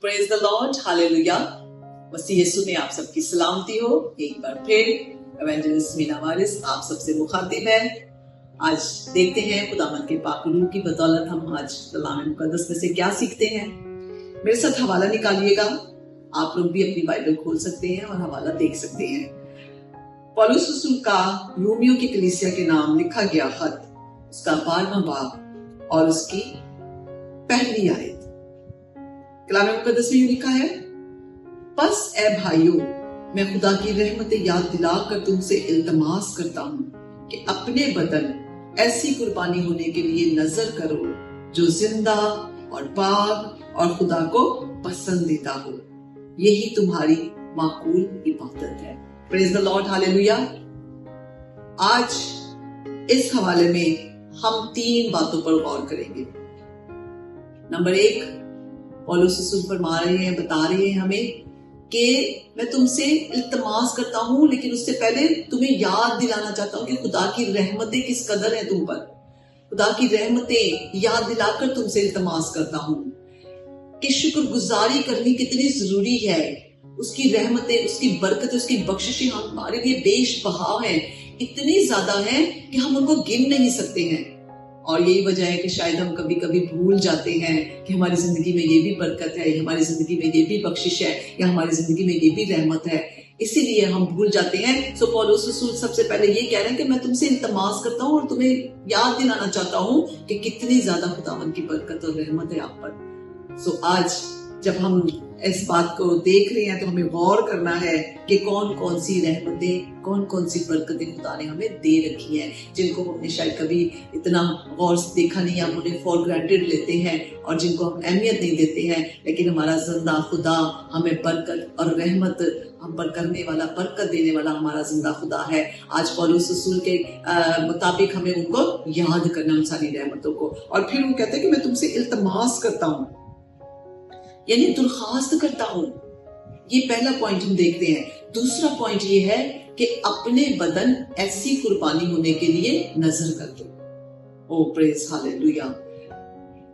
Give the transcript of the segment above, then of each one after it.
Praise the Lord, hallelujah. Masih Yeshu में आप सबकी सलामती हो। एक बार फिर एवेंजलिस्ट मीना वारिस आप सबसे मुखातिब है। आज देखते हैं खुदावंद के पाक रूह की बदौलत हम आज कलाम मुकद्दस में से क्या सीखते हैं। मेरे साथ हवाला निकालिएगा। आप लोग भी अपनी बाइबल खोल सकते हैं और हवाला देख सकते हैं। पौलुस रसूल का रोमियो की कलीसिया के नाम लिखा गया खत, उसका 12वां बाब और उसकी पहली आयत। कलाम मुकद्दस में लिखा है, बस ए भाइयों, मैं खुदा की रहमतें याद दिलाकर तुमसे इल्तमास करता हूँ कि अपने बदन ऐसी कुर्बानी होने के लिए नजर करो जो जिंदा और पाक और खुदा को पसंदीदा हो। यही तुम्हारी माकूल इबादत है। Praise the Lord, hallelujah. आज इस हवाले में हम 3 बातों पर गौर करेंगे। नंबर 1, पौलुस रसूल फरमा रहे हैं, बता रहे हैं हमें कि मैं तुमसे इल्तमास करता हूं, लेकिन उससे पहले तुम्हें याद दिलाना चाहता हूं कि खुदा की रहमतें किस कदर है तुम पर। खुदा की रहमतें याद दिलाकर तुमसे इल्तमास करता हूं कि शुक्रगुजारी करनी कितनी जरूरी है। उसकी रहमतें, उसकी बरकतें, उसकी बख्शिशें हमारे लिए बेशबहा हैं, इतनी ज्यादा हैं कि हम उनको गिन नहीं सकते हैं। और यही वजह है कि शायद हम कभी कभी भूल जाते हैं कि हमारी जिंदगी में ये भी बरकत है, हमारी जिंदगी में ये भी बख्शिश है, या हमारी जिंदगी में ये भी रहमत है। इसीलिए हम भूल जाते हैं। सो पौलुस रसूल सबसे पहले ये कह रहे हैं कि मैं तुमसे इल्तमास करता हूँ और तुम्हें याद दिलाना चाहता हूँ कि कितनी ज्यादा खुदावंद की बरकत और रहमत है आप पर। सो आज जब हम इस बात को देख रहे हैं तो हमें गौर करना है कि कौन कौन सी रहमतें, कौन कौन सी बरकतें खुदा ने हमें दे रखी हैं, जिनको हमने शायद कभी इतना गौर से देखा नहीं, हम उन्हें फॉर ग्रांटेड लेते हैं और जिनको हम अहमियत नहीं देते हैं। लेकिन हमारा जिंदा खुदा हमें बरकत और रहमत हम पर करने वाला, बरकत देने वाला हमारा जिंदा खुदा है। आज पौलुस रसूल के मुताबिक हमें उनको याद करना, उन सारी रहमतों को। और फिर वो कहते हैं कि मैं तुमसे इल्तमास करता हूँ, यानी दरख्वास्त करता हूं। ये पहला पॉइंट हम देखते हैं। दूसरा पॉइंट ये है कि अपने बदन ऐसी कुर्बानी होने के लिए नजर कर दो। ओ प्रेज हालेलुया।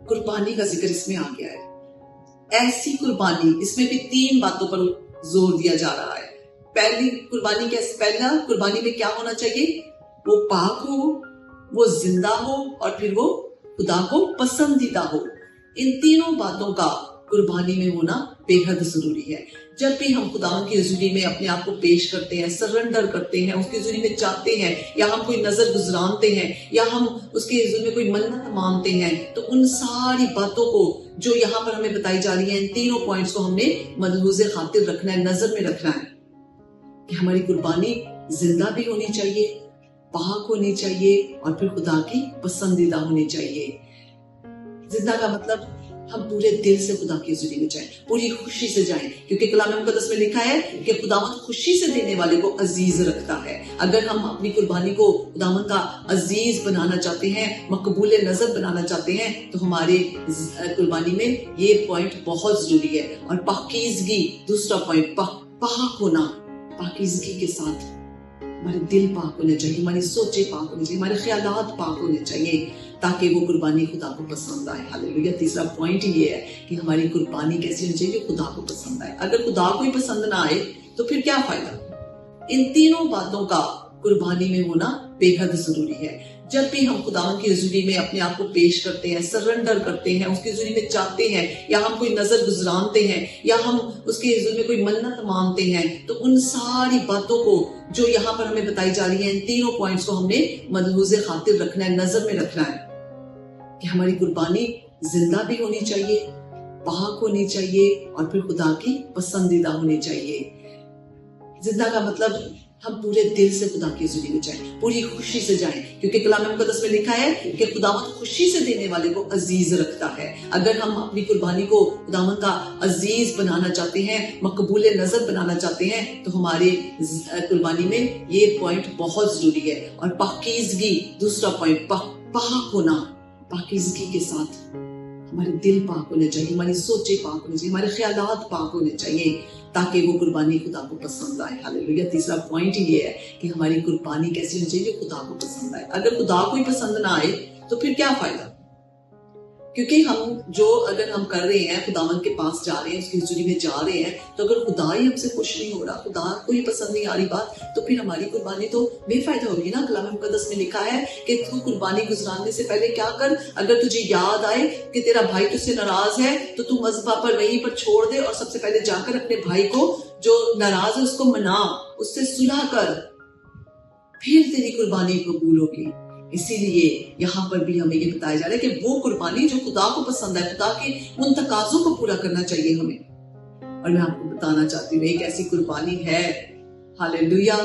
कुर्बानी का जिक्र इसमें आ गया है। ऐसी कुर्बानी, इसमें भी 3 बातों पर जोर दिया जा रहा है। पहली कुर्बानी पहला कुर्बानी में क्या होना चाहिए? वो पाक हो, वो जिंदा हो और फिर वो खुदा को पसंदीदा हो। इन तीनों बातों का कुर्बानी में होना बेहद जरूरी है। जब भी हम खुदावंद की हुजूरी में अपने आप को पेश करते हैं, सरेंडर करते हैं, उसकी हुजूरी में जाते हैं, या हम कोई नजर गुजरानते हैं, या हम उसके हुजूरी में कोई मन्नत मांगते हैं, तो उन सारी बातों को जो यहाँ पर हमें बताई जा रही है, इन तीनों पॉइंट्स को हमने मलहूज़े खातिर रखना है, नजर में रखना है कि हमारी कुर्बानी जिंदा भी होनी चाहिए, पाक होनी चाहिए और फिर खुदा की पसंदीदा होनी चाहिए। जिंदा का मतलब हम पूरे दिल से खुदा की हुजूरी में जाएं, पूरी खुशी से जाएं, क्योंकि कलाम मुकद्दस में लिखा है कि खुदावंद खुशी से देने वाले को अजीज रखता है। अगर हम अपनी कुर्बानी को खुदावंद का अजीज बनाना चाहते हैं, मकबूल नजर बनाना चाहते हैं, तो हमारे कुर्बानी में ये पॉइंट बहुत जरूरी है। और पाकीज़गी, दूसरा पॉइंट, पाक होना। पाकीज़गी के साथ हमारे दिल पाक होने चाहिए, हमारी सोचें पाक होनी चाहिए, हमारे ख्यालात पाक होने चाहिए, ताकि वो कुर्बानी खुदा को पसंद आए। हालेलुया। तीसरा पॉइंट ये है कि हमारी कुर्बानी कैसी होनी चाहिए? खुदा को पसंद आए। अगर खुदा को ही पसंद ना आए तो फिर क्या फायदा? इन तीनों बातों का कुर्बानी में होना बेहद जरूरी है। जब भी हम खुदावंद की हुजूरी में अपने आप को पेश करते हैं, सरेंडर करते हैं, उसकी हुजूरी में जाते हैं, या हम कोई नजर गुजरानते हैं, या हम उसके हुजूरी में कोई मन्नत मांगते हैं, तो उन सारी बातों को जो यहाँ पर हमें बताई जा रही है, इन तीनों पॉइंट्स को हमने मलहूज़े खातिर रखना है, नजर में रखना है कि हमारी कुर्बानी जिंदा भी होनी चाहिए, पाक होनी चाहिए और फिर खुदा की पसंदीदा होनी चाहिए। जिंदा का मतलब हम पूरे दिल से खुदा की हुजूरी में जाएं, पूरी खुशी से जाएं, क्योंकि कलाम मुकद्दस में लिखा है कि खुदावंद खुशी से देने वाले को अजीज रखता है। अगर हम अपनी कुर्बानी को खुदावंद का अजीज बनाना चाहते हैं, मकबूल नजर बनाना चाहते हैं, तो हमारे कुर्बानी में ये पॉइंट बहुत जरूरी है। और पाकीज़गी, दूसरा पॉइंट, पाक होना। पाकीज़गी के साथ हमारे दिल पाक होने चाहिए, हमारी सोचें पाक होनी चाहिए, हमारे ख्यालात पाक होने चाहिए, ताकि वो कुर्बानी खुदा को पसंद आए। हालेलुया। तीसरा पॉइंट ये है कि हमारी कुर्बानी कैसी होनी चाहिए? खुदा को पसंद आए। अगर खुदा को ही पसंद ना आए तो फिर क्या फायदा? کیونکہ اگر ہم کر رہے ہیں، خداوند کے پاس جا رہے ہیں، اس کی حضوری میں جا رہے ہیں، تو اگر خدا ہی ہم سے خوش نہیں ہو رہا، خدا کو ہی پسند نہیں آ رہی بات، تو پھر ہماری قربانی تو بے فائدہ ہوگی نا۔ کلام مقدس میں لکھا ہے کہ تو قربانی گزرانے سے پہلے کیا کر، اگر تجھے یاد آئے کہ تیرا بھائی تجھ سے ناراض ہے تو تو مذبح پر وہیں پر چھوڑ دے، اور سب سے پہلے جا کر اپنے بھائی کو جو ناراض ہے اس کو منا، اس سے صلح کر، پھر تیری قربانی قبول ہوگی۔ اسی لیے یہاں پر بھی ہمیں یہ بتایا جا رہا ہے کہ وہ قربانی جو خدا کو پسند ہے، خدا کے ان تقاضوں کو پورا کرنا چاہیے ہمیں۔ اور میں آپ کو بتانا چاہتی ہوں ایک ایسی قربانی ہے، ہاللیلویا،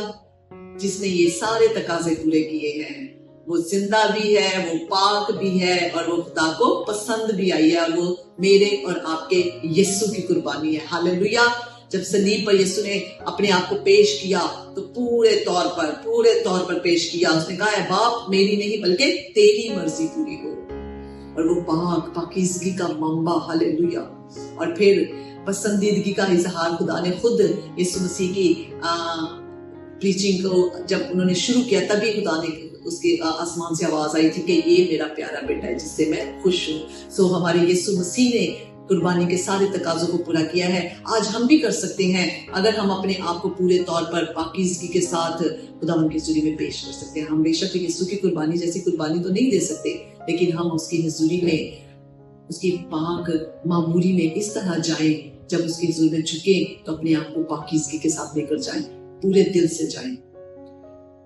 جس نے یہ سارے تقاضے پورے کیے ہیں۔ وہ زندہ بھی ہے، وہ پاک بھی ہے، اور وہ خدا کو پسند بھی آئی ہے، اور وہ میرے اور آپ کے یسوع کی قربانی ہے۔ ہاللیلویا۔ جب صلیب پر یسوع نے اپنے آپ کو پیش کیا تو پورے طور پر پیش کیا، اس نے کہا ہے باپ میری نہیں بلکہ تیری مرضی پوری ہو، اور وہ پاکیزگی کا منبع، ہاللیلویا۔ اور پھر پسندیدگی کا اظہار خدا نے خود یسوع مسیح کی پریچنگ کو جب انہوں نے شروع کیا، تبھی خدا نے اس کے آسمان سے آواز آئی تھی کہ یہ میرا پیارا بیٹا ہے جس سے میں خوش ہوں۔ ہمارے یسوع مسیح نے قربانی کے سارے تقاضوں کو پورا کیا ہے۔ آج ہم بھی کر سکتے ہیں اگر ہم اپنے آپ کو پورے طور پر پاکیزگی کے ساتھ خداوند کی حضوری میں پیش کر سکتے ہیں۔ ہم بے شک یسوع کی قربانی جیسی قربانی تو نہیں دے سکتے، لیکن ہم اس کی حضوری میں، اس کی پاک معموری میں اس طرح جائیں، جب اس کی حضور میں جھکیں تو اپنے آپ کو پاکیزگی کے ساتھ لے کر جائیں، پورے دل سے جائیں۔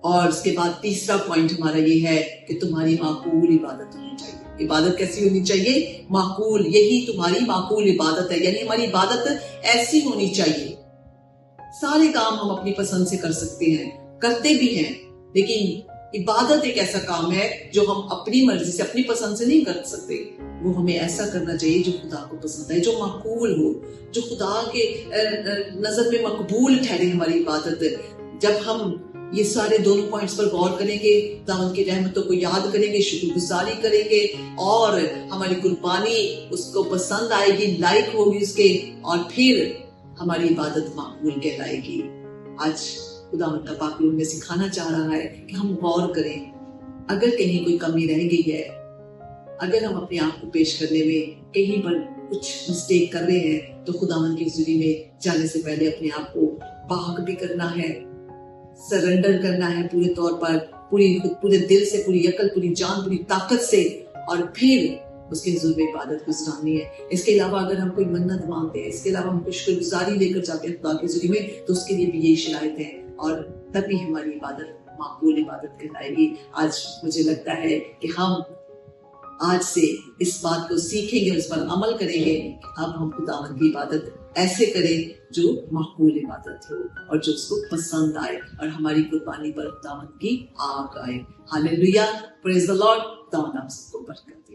اور اس کے بعد تیسرا پوائنٹ ہمارا یہ ہے کہ تمہاری معقول عبادت ہونی چاہیے۔ عبادت کیسی ہونی چاہیے؟ معقول، یہی تمہاری معقول عبادت ہے، یعنی ہماری عبادت ایسی ہونی چاہیے۔ سارے کام ہم اپنی پسند سے کر سکتے ہیں، کرتے بھی ہیں، لیکن عبادت ایک ایسا کام ہے جو ہم اپنی مرضی سے، اپنی پسند سے نہیں کر سکتے۔ وہ ہمیں ایسا کرنا چاہیے جو خدا کو پسند ہے، جو معقول ہو، جو خدا کے نظر میں مقبول ٹھہرے ہماری عبادت۔ جب ہم یہ سارے دونوں پوائنٹس پر غور کریں گے، خداوند کی رحمتوں کو یاد کریں گے، شکر گزاری کریں گے، اور ہماری قربانی اس کو پسند آئے گی، لائق ہوگی اس کے، اور پھر ہماری عبادت معقول کہلائے گی۔ آج خداوند کا پاک ہمیں سکھانا چاہ رہا ہے کہ ہم غور کریں، اگر کہیں کوئی کمی رہ گئی ہے، اگر ہم اپنے آپ کو پیش کرنے میں کہیں پر کچھ مسٹیک کر رہے ہیں، تو خداوند کی حضوری میں جانے سے پہلے اپنے آپ کو پاک بھی کرنا ہے، سرنڈر کرنا ہے پورے طور پر، پورے دل سے، پوری عقل، پوری جان، پوری طاقت سے، اور پھر اس کے حضور میں عبادت گزارنی ہے۔ اس کے علاوہ اگر ہم کوئی منت مانگتے ہیں، اس کے علاوہ ہم کوئی شکر گزاری لے کر جاتے ہیں خدا کی حضوری میں، تو اس کے لیے بھی یہی شرائط ہے، اور تبھی ہماری عبادت معقول عبادت کہلائے گی۔ آج مجھے لگتا ہے کہ ہم آج سے اس بات کو سیکھیں گے، اس پر عمل کریں گے، اب ہم خداوند کی عبادت ایسے کریں جو معقول عبادت ہو، اور جو اس کو پسند آئے، اور ہماری قربانی پر خداوند کی آگ آئے۔ ہاللیلویا، پریز دی لارڈ، خداوند آپ سب کو برکت دے۔